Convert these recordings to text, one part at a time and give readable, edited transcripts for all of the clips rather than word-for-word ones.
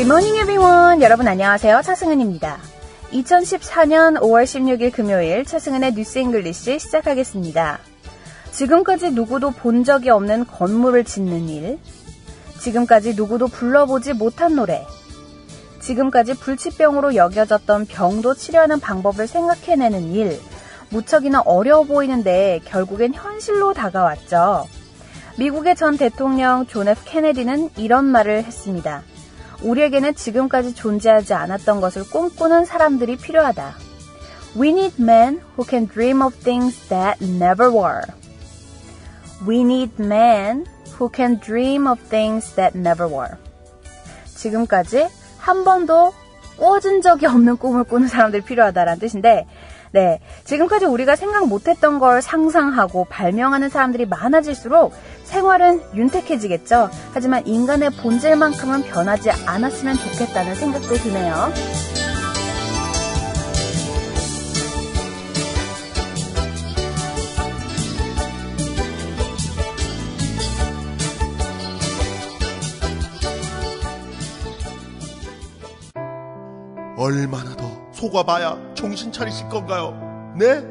Good morning everyone. 여러분 안녕하세요. 차승은입니다. 2014년 5월 16일 금요일 차승은의 뉴스 잉글리시 시작하겠습니다. 지금까지 누구도 본 적이 없는 건물을 짓는 일, 지금까지 누구도 불러보지 못한 노래, 지금까지 불치병으로 여겨졌던 병도 치료하는 방법을 생각해내는 일, 무척이나 어려워 보이는데 결국엔 현실로 다가왔죠. 미국의 전 대통령 존 F 케네디는 이런 말을 했습니다. 우리에게는 지금까지 존재하지 않았던 것을 꿈꾸는 사람들이 필요하다. We need men who can dream of things that never were. We need men who can dream of things that never were. 지금까지 한 번도 꾸어진 적이 없는 꿈을 꾸는 사람들이 필요하다라는 뜻인데, 네, 지금까지 우리가 생각 못했던 걸 상상하고 발명하는 사람들이 많아질수록 생활은 윤택해지겠죠. 하지만 인간의 본질만큼은 변하지 않았으면 좋겠다는 생각도 드네요. 얼마나 더 속아봐야 정신 차리실 건가요? 네?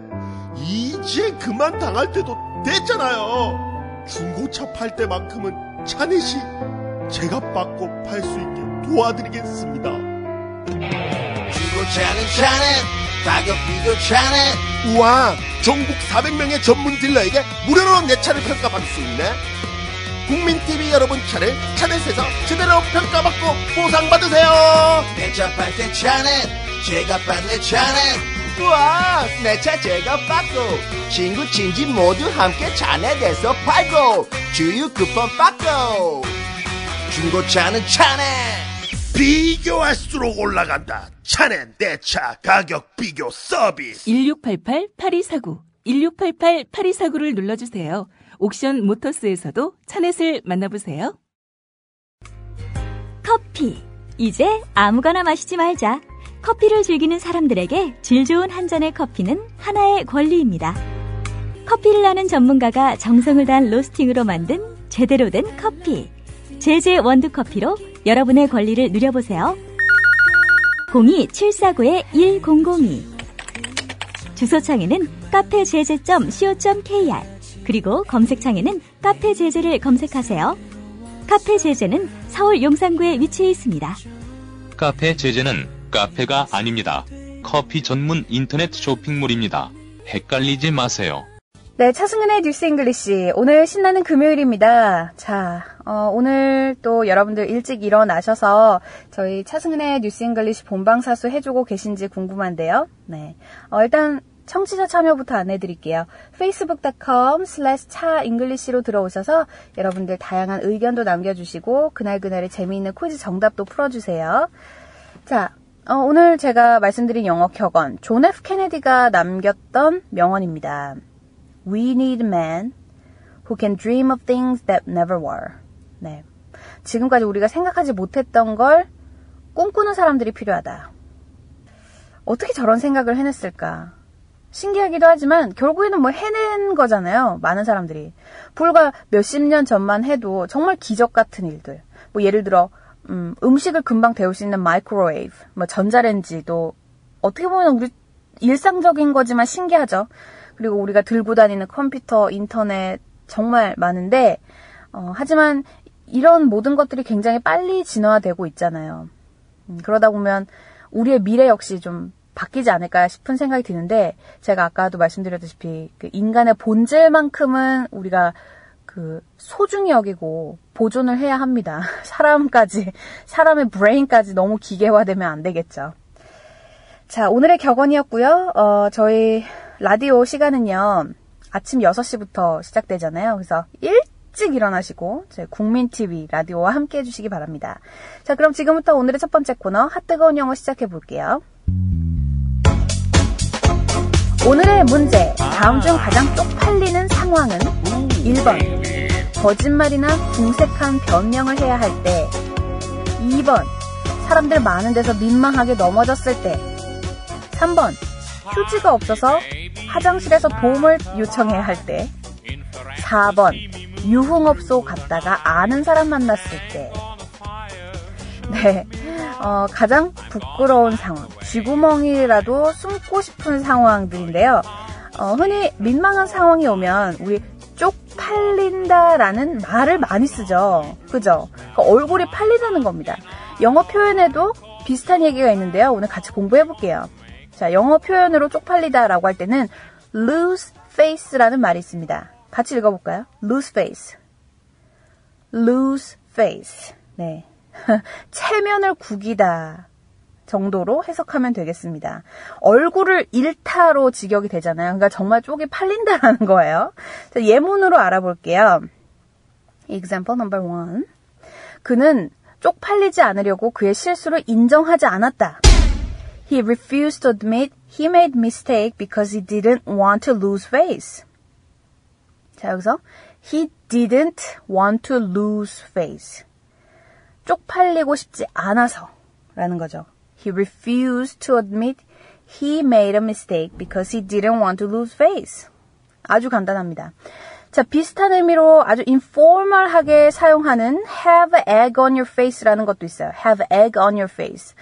이제 그만 당할 때도 됐잖아요. 중고차 팔 때만큼은 차넷이 제가 받고 팔 수 있게 도와드리겠습니다. 중고차는 차넷, 가격 비교 차넷. 우와, 전국 400명의 전문 딜러에게 무료로 내 차를 평가받을 수 있네. 국민TV 여러분 차를 차넷에서 제대로 평가받고 보상받으세요. 내 차 팔 때 차넷, 제가 받는 차넷. 우와, 내 차 제가 받고 친구 친지 모두 함께 차넷에서 팔고 주유 쿠폰 받고. 중고차는 차넷. 비교할수록 올라간다. 차넷 내 차 가격 비교 서비스. 1688-8249 1688-8249를 눌러주세요. 옥션 모터스에서도 차넷을 만나보세요. 커피. 이제 아무거나 마시지 말자. 커피를 즐기는 사람들에게 질 좋은 한 잔의 커피는 하나의 권리입니다. 커피를 아는 전문가가 정성을 다한 로스팅으로 만든 제대로 된 커피. 제제 원두커피로 여러분의 권리를 누려보세요. 02-749-1002 주소창에는 카페제제.co.kr 그리고 검색창에는 카페제제를 검색하세요. 카페제제는 서울 용산구에 위치해 있습니다. 카페제제는 카페가 아닙니다. 커피 전문 인터넷 쇼핑몰입니다. 헷갈리지 마세요. 네, 차승은의 뉴스 잉글리시. 오늘 신나는 금요일입니다. 자, 오늘 또 여러분들 일찍 일어나셔서 저희 차승은의 뉴스 잉글리시 본방사수 해주고 계신지 궁금한데요. 네, 일단 청취자 참여부터 안내드릴게요. facebook.com/차잉글리시로 들어오셔서 여러분들 다양한 의견도 남겨주시고 그날그날의 재미있는 퀴즈 정답도 풀어주세요. 자, 오늘 제가 말씀드린 영어 격언, 존 F 케네디가 남겼던 명언입니다. We need men who can dream of things that never were. 네, 지금까지 우리가 생각하지 못했던 걸 꿈꾸는 사람들이 필요하다. 어떻게 저런 생각을 해냈을까? 신기하기도 하지만 결국에는 뭐 해낸 거잖아요. 많은 사람들이. 불과 몇십 년 전만 해도 정말 기적 같은 일들. 뭐 예를 들어 음식을 금방 데울 수 있는 마이크로웨이브, 뭐 전자레인지도 어떻게 보면 우리 일상적인 거지만 신기하죠. 그리고 우리가 들고 다니는 컴퓨터, 인터넷 정말 많은데 하지만 이런 모든 것들이 굉장히 빨리 진화되고 있잖아요. 그러다 보면 우리의 미래 역시 좀 바뀌지 않을까 싶은 생각이 드는데 제가 아까도 말씀드렸다시피 그 인간의 본질만큼은 우리가 그 소중히 여기고 보존을 해야 합니다. 사람의 브레인까지 너무 기계화되면 안 되겠죠. 자, 오늘의 격언이었고요. 저희 라디오 시간은요. 아침 6시부터 시작되잖아요. 그래서 일찍 일어나시고 저희 국민TV 라디오와 함께 해주시기 바랍니다. 자, 그럼 지금부터 오늘의 첫 번째 코너 핫뜨거운 영어 시작해 볼게요. 오늘의 문제, 다음 중 가장 쪽팔리는 상황은 1번, 거짓말이나 궁색한 변명을 해야 할 때, 2번, 사람들 많은 데서 민망하게 넘어졌을 때, 3번, 휴지가 없어서 화장실에서 도움을 요청해야 할 때, 4번, 유흥업소 갔다가 아는 사람 만났을 때. 네, 가장 부끄러운 상황, 쥐구멍이라도 숨고 싶은 상황들인데요. 흔히 민망한 상황이 오면 우리 쪽팔린다라는 말을 많이 쓰죠. 그죠? 그러니까 얼굴이 팔리다는 겁니다. 영어 표현에도 비슷한 얘기가 있는데요. 오늘 같이 공부해 볼게요. 자, 영어 표현으로 쪽팔리다라고 할 때는 lose face라는 말이 있습니다. 같이 읽어볼까요? lose face. lose face. 네. 체면을 구기다 정도로 해석하면 되겠습니다. 얼굴을 잃다로 직역이 되잖아요. 그러니까 정말 쪽이 팔린다라는 거예요. 자, 예문으로 알아볼게요. Example number 1. 그는 쪽팔리지 않으려고 그의 실수를 인정하지 않았다. He refused to admit he made mistake because he didn't want to lose face. 자, 여기서 he didn't want to lose face. 쪽팔리고 싶지 않아서 라는 거죠. He refused to admit he made a mistake because he didn't want to lose face. 아주 간단합니다. 자, 비슷한 의미로 아주 informal하게 사용하는 have egg on your face라는 것도 있어요. have egg on your face.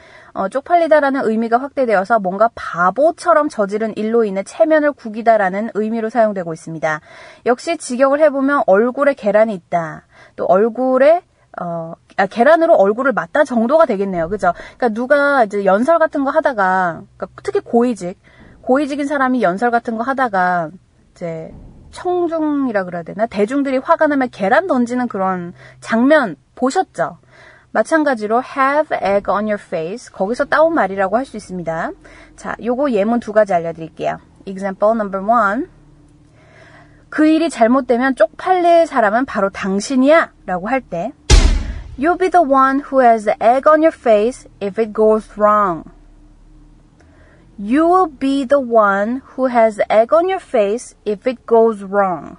쪽팔리다라는 의미가 확대되어서 뭔가 바보처럼 저지른 일로 인해 체면을 구기다라는 의미로 사용되고 있습니다. 역시 직역을 해보면 얼굴에 계란이 있다. 또 얼굴에 계란으로 얼굴을 맞다 정도가 되겠네요. 그죠? 그러니까 누가 이제 연설 같은 거 하다가, 그러니까 특히 고위직인 사람이 연설 같은 거 하다가, 이제, 청중이라 그래야 되나? 대중들이 화가 나면 계란 던지는 그런 장면 보셨죠? 마찬가지로 have egg on your face. 거기서 따온 말이라고 할 수 있습니다. 자, 요거 예문 2가지 알려드릴게요. Example number 1. 그 일이 잘못되면 쪽팔릴 사람은 바로 당신이야 라고 할 때 You'll be the one who has the egg on your face if it goes wrong. You will be the one who has the egg on your face if it goes wrong.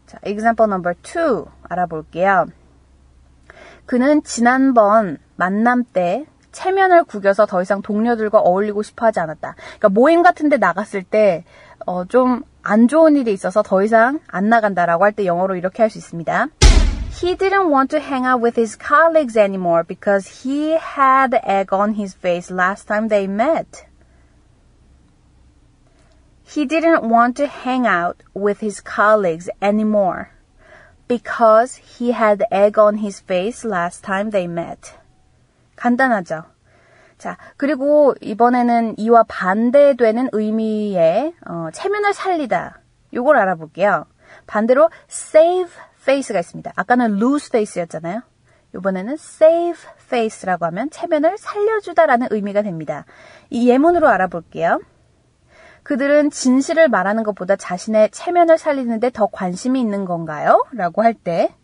자, example number 2 알아볼게요. 그는 지난번 만남 때 체면을 구겨서 더 이상 동료들과 어울리고 싶어 하지 않았다. 그러니까 모임 같은 데 나갔을 때 좀 안 좋은 일이 있어서 더 이상 안 나간다라고 할 때 영어로 이렇게 할 수 있습니다. He didn't want to hang out with his colleagues anymore because he had egg on his face last time they met. He didn't want to hang out with his colleagues anymore because he had egg on his face last time they met. 간단하죠? 자, 그리고 이번에는 이와 반대되는 의미의 체면을 살리다. 요걸 알아볼게요. 반대로 save face가 있습니다. 아까는 lose face였잖아요. 이번에는 save face라고 하면 체면을 살려주다라는 의미가 됩니다. 이 예문으로 알아볼게요. 그들은 진실을 말하는 것보다 자신의 체면을 살리는데 더 관심이 있는 건가요? 라고 할 때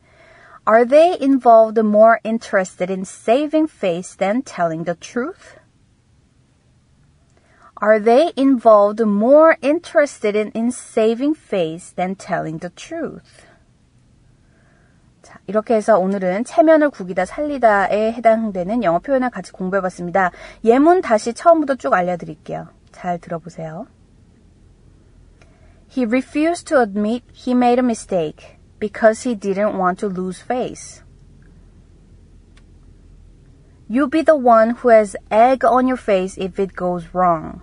Are they involved more interested in saving face than telling the truth? Are they involved more interested in saving face than telling the truth? 자, 이렇게 해서 오늘은 체면을 구기다 살리다에 해당되는 영어 표현을 같이 공부해봤습니다. 예문 다시 처음부터 쭉 알려드릴게요. 잘 들어보세요. He refused to admit he made a mistake because he didn't want to lose face. You be the one who has egg on your face if it goes wrong.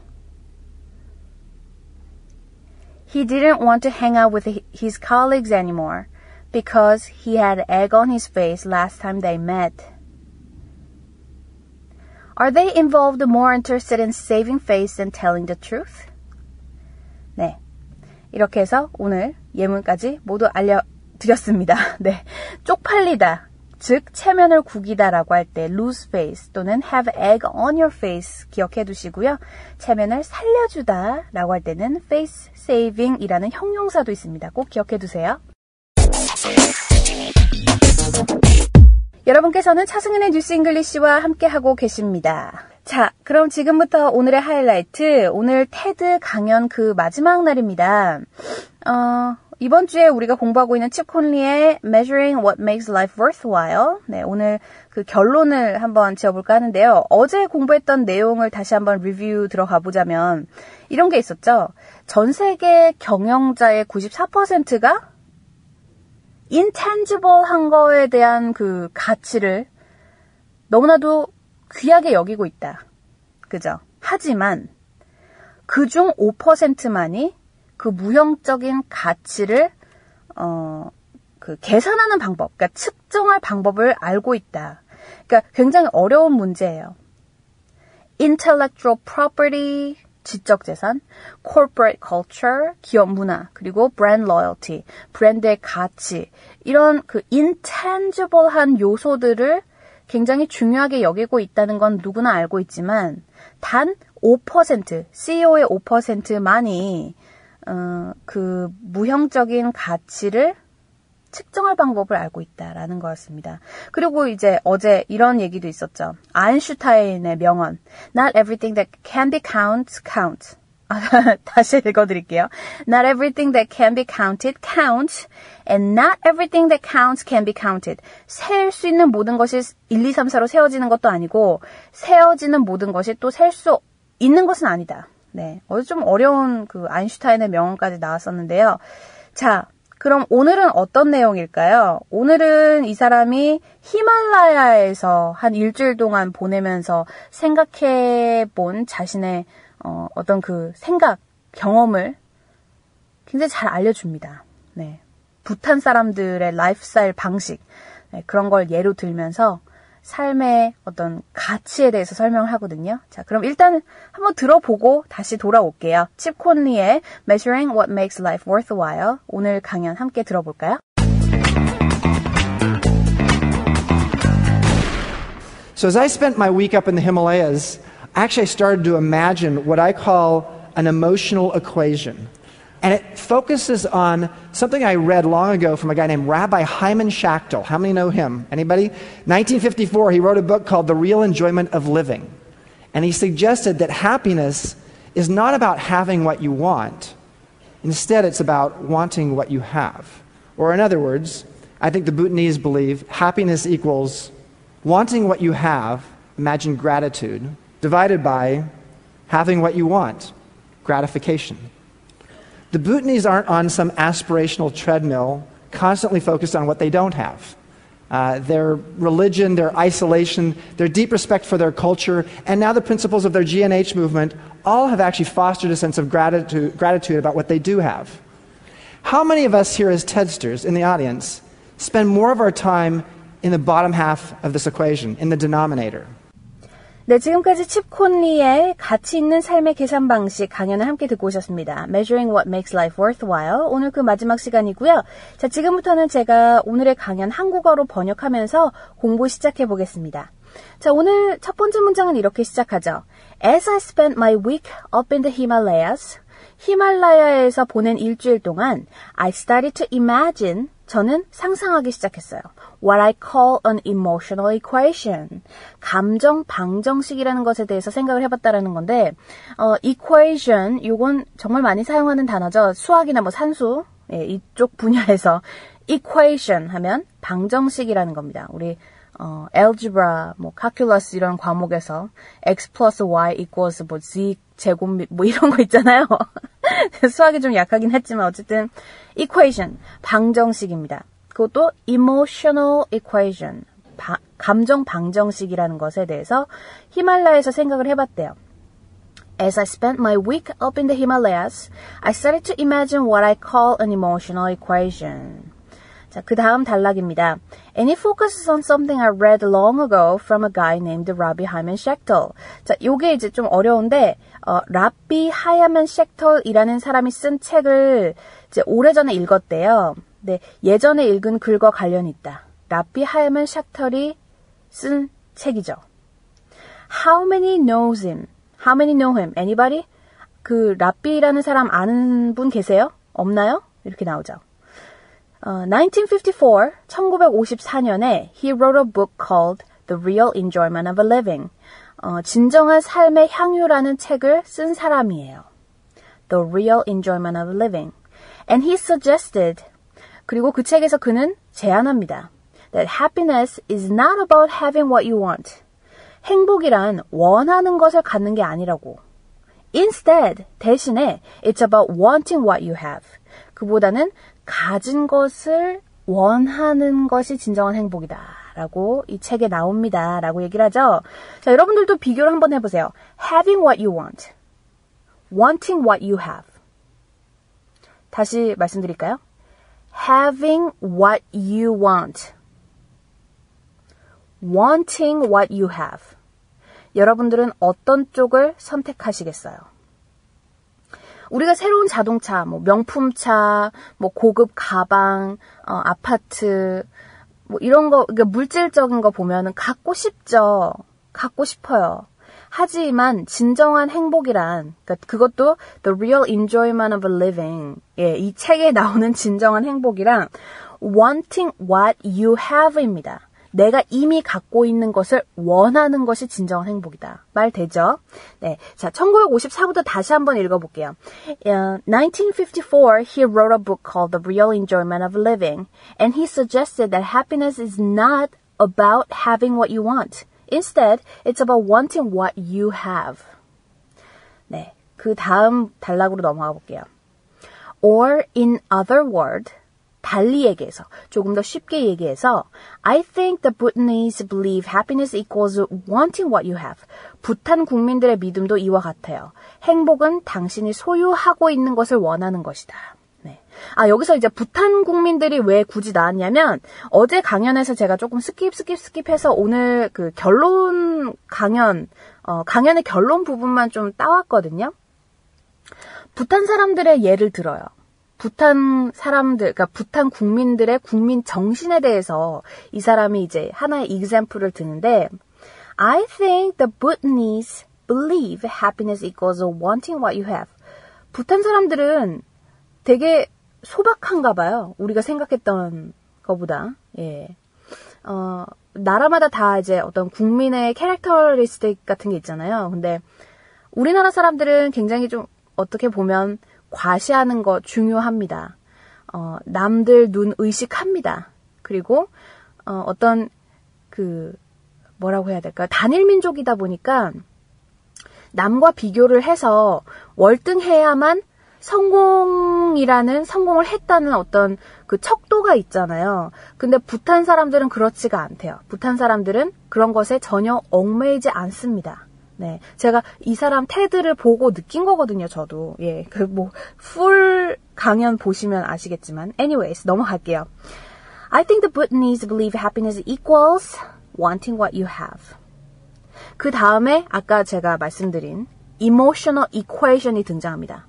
He didn't want to hang out with his colleagues anymore because he had egg on his face last time they met. Are they involved more interested in saving face than telling the truth? 네. 이렇게 해서 오늘 예문까지 모두 알려드렸습니다. 네. 쪽팔리다, 즉 체면을 구기다라고 할 때 lose face 또는 have egg on your face 기억해 두시고요. 체면을 살려주다라고 할 때는 face saving이라는 형용사도 있습니다. 꼭 기억해 두세요. 여러분께서는 차승은의 뉴스 잉글리시와 함께하고 계십니다. 자, 그럼 지금부터 오늘의 하이라이트, 오늘 테드 강연 그 마지막 날입니다. 이번 주에 우리가 공부하고 있는 칩 콘리의 Measuring What Makes Life Worthwhile. 네, 오늘 그 결론을 한번 지어볼까 하는데요. 어제 공부했던 내용을 다시 한번 리뷰 들어가 보자면 이런 게 있었죠. 전 세계 경영자의 94%가 intangible한 거에 대한 그 가치를 너무나도 귀하게 여기고 있다. 그죠? 하지만 그중 5%만이 그 무형적인 가치를 계산하는 방법, 그러니까 측정할 방법을 알고 있다. 그러니까 굉장히 어려운 문제예요. Intellectual property, 지적 재산, corporate culture, 기업 문화, 그리고 brand loyalty, 브랜드의 가치, 이런 그 intangible한 요소들을 굉장히 중요하게 여기고 있다는 건 누구나 알고 있지만 단 5%, CEO의 5%만이 그 무형적인 가치를 측정할 방법을 알고 있다라는 거였습니다. 그리고 이제 어제 이런 얘기도 있었죠. 아인슈타인의 명언. Not everything that can be count. 다시 읽어드릴게요. Not everything that can be counted counts. And not everything that counts can be counted. 셀 수 있는 모든 것이 1, 2, 3, 4로 세워지는 것도 아니고 세워지는 모든 것이 또 셀 수 있는 것은 아니다. 네, 어제 좀 어려운 그 아인슈타인의 명언까지 나왔었는데요. 자, 그럼 오늘은 어떤 내용일까요? 오늘은 이 사람이 히말라야에서 한 일주일 동안 보내면서 생각해 본 자신의 어떤 그 생각, 경험을 굉장히 잘 알려줍니다. 네. 부탄 사람들의 라이프스타일 방식, 네, 그런 걸 예로 들면서 삶의 어떤 가치에 대해서 설명을 하거든요. 자, 그럼 일단 한번 들어보고 다시 돌아올게요. 칩 콘리의 Measuring What Makes Life Worthwhile. 오늘 강연 함께 들어볼까요? So as I spent my week up in the Himalayas, actually I started to imagine what I call an emotional equation. And it focuses on something I read long ago from a guy named Rabbi Hyman Schachtel. How many know him? Anybody? 1954, he wrote a book called The Real Enjoyment of Living. And he suggested that happiness is not about having what you want. Instead, it's about wanting what you have. Or in other words, I think the Bhutanese believe happiness equals wanting what you have, imagine gratitude, divided by having what you want, gratification. The Bhutanese aren't on some aspirational treadmill, constantly focused on what they don't have. Their religion, their isolation, their deep respect for their culture, and now the principles of their G&H movement all have actually fostered a sense of gratitude about what they do have. How many of us here as TEDsters in the audience spend more of our time in the bottom half of this equation, in the denominator? 네, 지금까지 칩 콘리의 가치 있는 삶의 계산 방식 강연을 함께 듣고 오셨습니다. Measuring What Makes Life Worthwhile. 오늘 그 마지막 시간이고요. 자, 지금부터는 제가 오늘의 강연 한국어로 번역하면서 공부 시작해 보겠습니다. 자, 오늘 첫 번째 문장은 이렇게 시작하죠. As I spent my week up in the Himalayas, 히말라야에서 보낸 일주일 동안 I started to imagine, 저는 상상하기 시작했어요. What I call an emotional equation. 감정 방정식이라는 것에 대해서 생각을 해봤다라는 건데, equation, 요건 정말 많이 사용하는 단어죠. 수학이나 뭐 산수, 예, 이쪽 분야에서 equation 하면 방정식이라는 겁니다. 우리 algebra, 뭐 calculus 이런 과목에서 x plus y equals 뭐 z 제곱 뭐 이런 거 있잖아요. 수학이 좀 약하긴 했지만 어쨌든 equation, 방정식입니다. 그것도 emotional equation, 감정 방정식이라는 것에 대해서 히말라야에서 생각을 해봤대요. As I spent my week up in the Himalayas, I started to imagine what I call an emotional equation. 자, 그 다음 단락입니다. And it focuses on something I read long ago from a guy named Rabbi Hyman Schachtel. 자, 요게 이제 좀 어려운데, 라비 하야만 쉑털이라는 사람이 쓴 책을 이제 오래전에 읽었대요. 네, 예전에 읽은 글과 관련이 있다. 라비 하야만 쉑털이 쓴 책이죠. How many knows him? How many know him? Anybody? 그 라비라는 사람 아는 분 계세요? 없나요? 이렇게 나오죠. 1954, 1954년에 he wrote a book called The Real Enjoyment of Living. 진정한 삶의 향유라는 책을 쓴 사람이에요. The Real Enjoyment of Living. And he suggested, 그리고 그 책에서 그는 제안합니다. That happiness is not about having what you want. 행복이란 원하는 것을 갖는 게 아니라고. Instead, 대신에 it's about wanting what you have. 그보다는 가진 것을 원하는 것이 진정한 행복이다 라고 이 책에 나옵니다. 라고 얘기를 하죠. 자, 여러분들도 비교를 한번 해보세요. Having what you want. Wanting what you have. 다시 말씀드릴까요? Having what you want. Wanting what you have. 여러분들은 어떤 쪽을 선택하시겠어요? 우리가 새로운 자동차, 뭐 명품차, 뭐 고급 가방, 아파트, 뭐 이런 거, 그러니까 물질적인 거 보면은 갖고 싶죠. 갖고 싶어요. 하지만 진정한 행복이란, 그러니까 그것도 the real enjoyment of living. 예, 이 책에 나오는 진정한 행복이란 wanting what you have입니다. 내가 이미 갖고 있는 것을 원하는 것이 진정한 행복이다. 말 되죠? 네. 자, 1954부터 다시 한번 읽어볼게요. 1954, he wrote a book called The Real Enjoyment of Living, and he suggested that happiness is not about having what you want. Instead, it's about wanting what you have. 네. 그 다음 단락으로 넘어가 볼게요. Or in other words, 달리 얘기해서, 조금 더 쉽게 얘기해서 I think the Bhutanese believe happiness equals wanting what you have. 부탄 국민들의 믿음도 이와 같아요. 행복은 당신이 소유하고 있는 것을 원하는 것이다. 네. 아, 여기서 이제 부탄 국민들이 왜 굳이 나왔냐면 어제 강연에서 제가 조금 스킵해서 오늘 그 결론 강연의 결론 부분만 좀 따왔거든요. 부탄 사람들의 예를 들어요. 부탄 사람들, 그러니까 부탄 국민들의 국민 정신에 대해서 이 사람이 이제 하나의 example을 드는데 I think the Bhutanese believe happiness equals wanting what you have. 부탄 사람들은 되게 소박한가 봐요. 우리가 생각했던 것보다. 예. 나라마다 다 이제 어떤 국민의 캐릭터리스틱 같은 게 있잖아요. 근데 우리나라 사람들은 굉장히 좀 어떻게 보면 과시하는 거 중요합니다. 남들 눈 의식합니다. 그리고 어떤 뭐라고 해야 될까요? 단일 민족이다 보니까 남과 비교를 해서 월등해야만 성공을 했다는 어떤 그 척도가 있잖아요. 근데 부탄 사람들은 그렇지가 않대요. 부탄 사람들은 그런 것에 전혀 얽매이지 않습니다. 네. 제가 이 사람 테드를 보고 느낀 거거든요, 저도. 예. 풀 강연 보시면 아시겠지만. Anyways, 넘어갈게요. I think the Bhutanese believe happiness equals wanting what you have. 그 다음에 아까 제가 말씀드린 emotional equation이 등장합니다.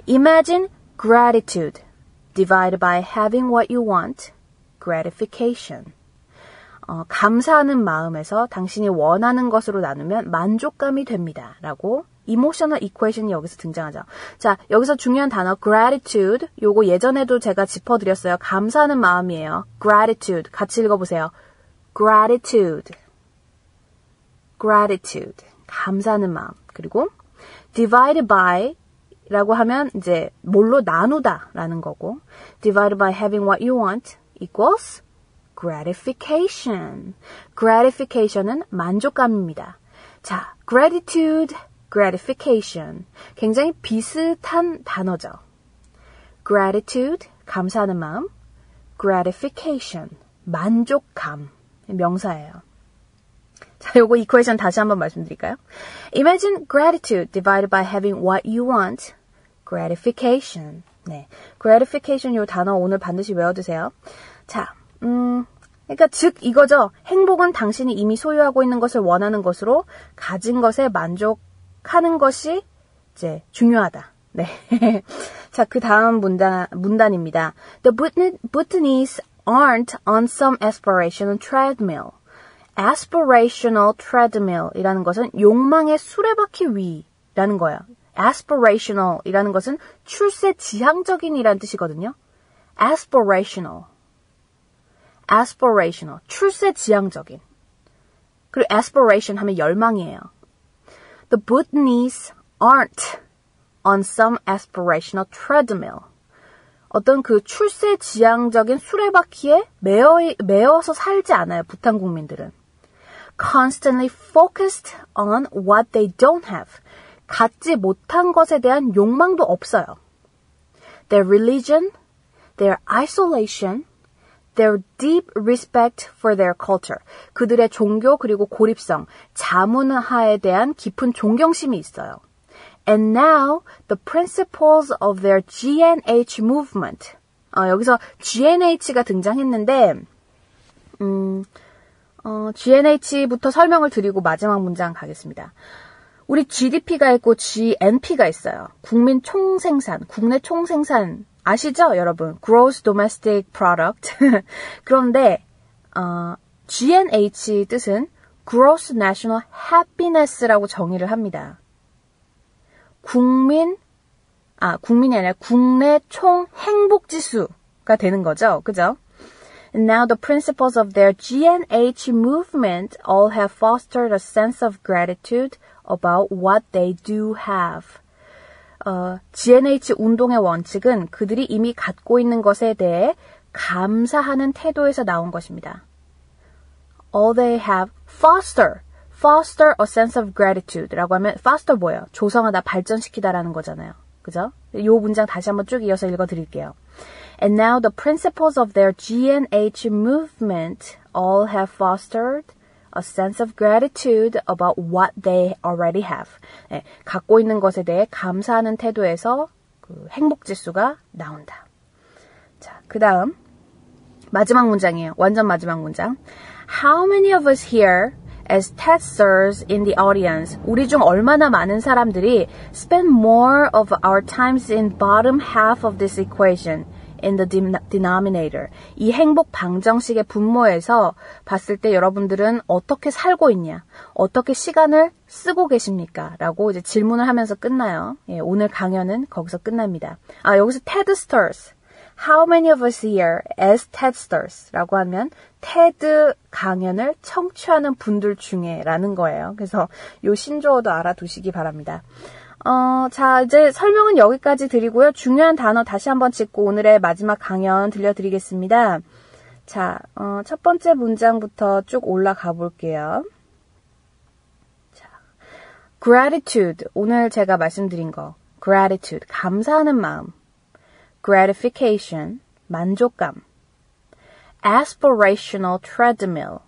Imagine gratitude divided by having what you want, gratification. 감사하는 마음에서 당신이 원하는 것으로 나누면 만족감이 됩니다. 라고 emotional equation이 여기서 등장하죠. 자, 여기서 중요한 단어 gratitude, 요거 예전에도 제가 짚어드렸어요. 감사하는 마음이에요. gratitude, 같이 읽어보세요. gratitude, 감사하는 마음. 그리고 divided by 라고 하면 이제 뭘로 나누다 라는 거고 divided by having what you want equals gratification. gratification은 만족감입니다. 자, gratitude, gratification. 굉장히 비슷한 단어죠. gratitude, 감사하는 마음. gratification, 만족감. 명사예요. 자, 요거 이퀘이션 다시 한번 말씀드릴까요? Imagine gratitude divided by having what you want. gratification. 네. gratification 요 단어 오늘 반드시 외워두세요. 자, 그러니까 즉 이거죠. 행복은 당신이 이미 소유하고 있는 것을 원하는 것으로 가진 것에 만족하는 것이 이제 중요하다. 네. 자, 그 다음 문단입니다. The Bhutanese aren't on some aspirational treadmill. aspirational treadmill이라는 것은 욕망의 수레바퀴 위라는 거예요. aspirational이라는 것은 출세 지향적인이라는 뜻이거든요. aspirational, 출세 지향적인. 그리고 aspiration 하면 열망이에요. The Bhutanese aren't on some aspirational treadmill. 어떤 그 출세 지향적인 수레바퀴에 매어서 살지 않아요. 부탄 국민들은. Constantly focused on what they don't have. 갖지 못한 것에 대한 욕망도 없어요. Their religion, their isolation, their deep respect for their culture. 그들의 종교 그리고 고립성, 자문화에 대한 깊은 존경심이 있어요. And now the principles of their G&H movement. 여기서 G&H가 등장했는데 G&H부터 설명을 드리고 마지막 문장 가겠습니다. 우리 GDP가 있고 GNP가 있어요. 국민 총생산, 국내 총생산 아시죠, 여러분? Gross Domestic Product. 그런데 G&H 뜻은 Gross National Happiness라고 정의를 합니다. 국민이 아니라 국내 총 행복 지수가 되는 거죠. 그죠? And now the principles of their G&H movement all have fostered a sense of gratitude about what they do have. G&H 운동의 원칙은 그들이 이미 갖고 있는 것에 대해 감사하는 태도에서 나온 것입니다. All they have foster a sense of gratitude라고 하면 foster 뭐예요? 조성하다, 발전시키다라는 거잖아요. 그죠? 이 문장 다시 한번 쭉 이어서 읽어드릴게요. And now the principles of their G&H movement all have fostered a sense of gratitude about what they already have. 네, 갖고 있는 것에 대해 감사하는 태도에서 그 행복지수가 나온다. 자, 그 다음 마지막 문장이에요. 완전 마지막 문장. How many of us here as testers in the audience, 우리 중 얼마나 많은 사람들이 spend more of our times in bottom half of this equation, in the denominator. 이 행복 방정식의 분모에서 봤을 때 여러분들은 어떻게 살고 있냐, 어떻게 시간을 쓰고 계십니까? 라고 이제 질문을 하면서 끝나요. 예, 오늘 강연은 거기서 끝납니다. 여기서 TEDsters. How many of us here as TEDsters? 라고 하면 TED 강연을 청취하는 분들 중에 라는 거예요. 그래서 요 신조어도 알아두시기 바랍니다. 자, 이제 설명은 여기까지 드리고요. 중요한 단어 다시 한번 짚고 오늘의 마지막 강연 들려드리겠습니다. 자, 첫 번째 문장부터 쭉 올라가 볼게요. 자, gratitude. 오늘 제가 말씀드린 거. gratitude. 감사하는 마음. gratification. 만족감. aspirational treadmill.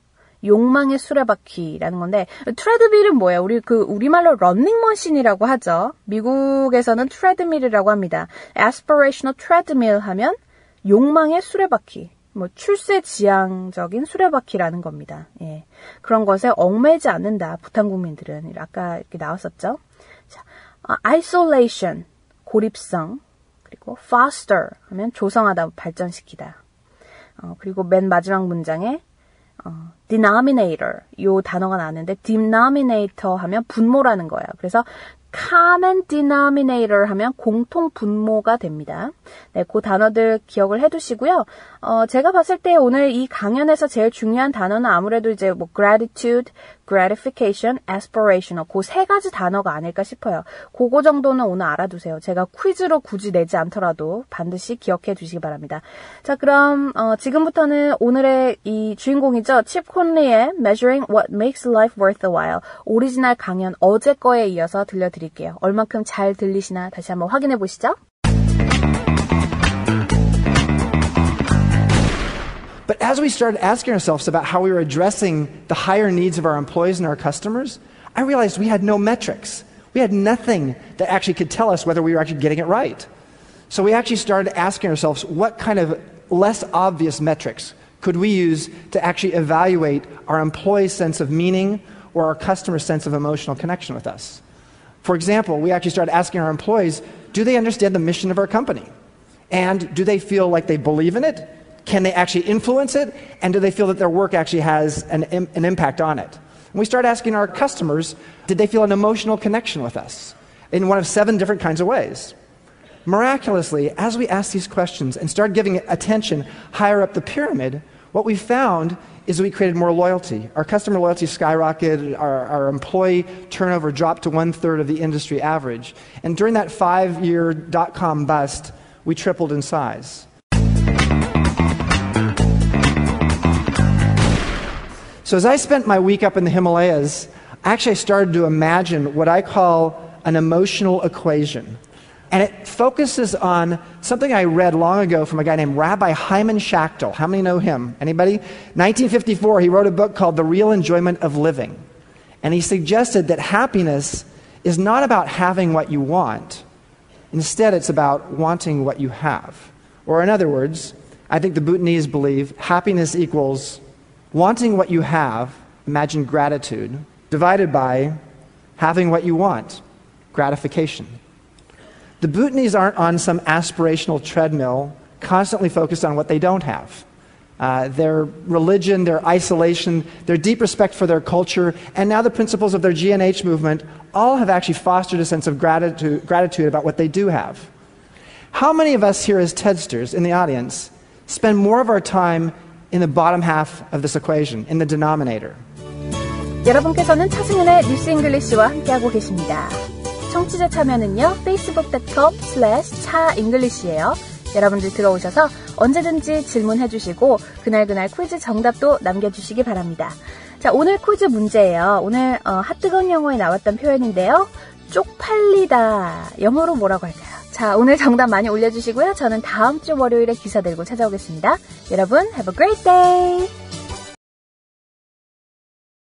욕망의 수레바퀴라는 건데, 트레드밀은 뭐예요? 우리말로 러닝머신이라고 하죠. 미국에서는 트레드밀이라고 합니다. aspirational treadmill 하면 욕망의 수레바퀴, 출세지향적인 수레바퀴라는 겁니다. 예. 그런 것에 얽매이지 않는다, 부탄 국민들은. 아까 이렇게 나왔었죠. 자, isolation, 고립성, 그리고 foster 하면 조성하다, 발전시키다. 그리고 맨 마지막 문장에 denominator, 요 단어가 나왔는데 denominator 하면 분모라는 거예요. 그래서 common denominator 하면 공통 분모가 됩니다. 네, 그 단어들 기억을 해두시고요. 제가 봤을 때 오늘 이 강연에서 제일 중요한 단어는 아무래도 이제 gratitude, gratification, aspirational 그 세 가지 단어가 아닐까 싶어요. 그거 정도는 오늘 알아두세요. 제가 퀴즈로 굳이 내지 않더라도 반드시 기억해 두시기 바랍니다. 자, 그럼 지금부터는 오늘의 이 주인공이죠. 칩 콘리의 Measuring What Makes Life Worth a While 오리지널 강연 어제 거에 이어서 들려드릴게요. 얼만큼 잘 들리시나 다시 한번 확인해 보시죠. But as we started asking ourselves about how we were addressing the higher needs of our employees and our customers, I realized we had no metrics. We had nothing that actually could tell us whether we were actually getting it right. So we actually started asking ourselves what kind of less obvious metrics could we use to actually evaluate our employees' sense of meaning or our customers' sense of emotional connection with us. For example, we actually started asking our employees, do they understand the mission of our company? And do they feel like they believe in it? Can they actually influence it? And do they feel that their work actually has an impact on it? And we started asking our customers, did they feel an emotional connection with us? In one of 7 different kinds of ways. Miraculously, as we asked these questions and started giving attention higher up the pyramid, what we found is we created more loyalty. Our customer loyalty skyrocketed, our employee turnover dropped to 1/3 of the industry average. And during that 5-year dot-com bust, we tripled in size. So as I spent my week up in the Himalayas, actually I started to imagine what I call an emotional equation. And it focuses on something I read long ago from a guy named Rabbi Hyman Schachtel. How many know him? Anybody? 1954, he wrote a book called The Real Enjoyment of Living. And he suggested that happiness is not about having what you want. Instead, it's about wanting what you have. Or in other words, I think the Bhutanese believe happiness equals wanting what you have, imagine gratitude, divided by having what you want, gratification. The Bhutanese aren't on some aspirational treadmill, constantly focused on what they don't have. Their religion, their isolation, their deep respect for their culture, and now the principles of their G&H movement all have actually fostered a sense of gratitude about what they do have. How many of us here as TEDsters in the audience spend more of our time in the bottom half of this equation, in the denominator? 여러분께서는 차승은의 뉴스 잉글리시와 함께하고 계십니다. 청취자 참여는요, facebook.com/차잉글리시예요. 여러분들 들어오셔서 언제든지 질문해주시고 그날그날 퀴즈 정답도 남겨주시기 바랍니다. 자, 오늘 퀴즈 문제예요. 오늘 핫뜨거운 영어에 나왔던 표현인데요. 쪽팔리다. 영어로 뭐라고 할까요? 자, 오늘 정답 많이 올려주시고요. 저는 다음 주 월요일에 기사 들고 찾아오겠습니다. 여러분, have a great day!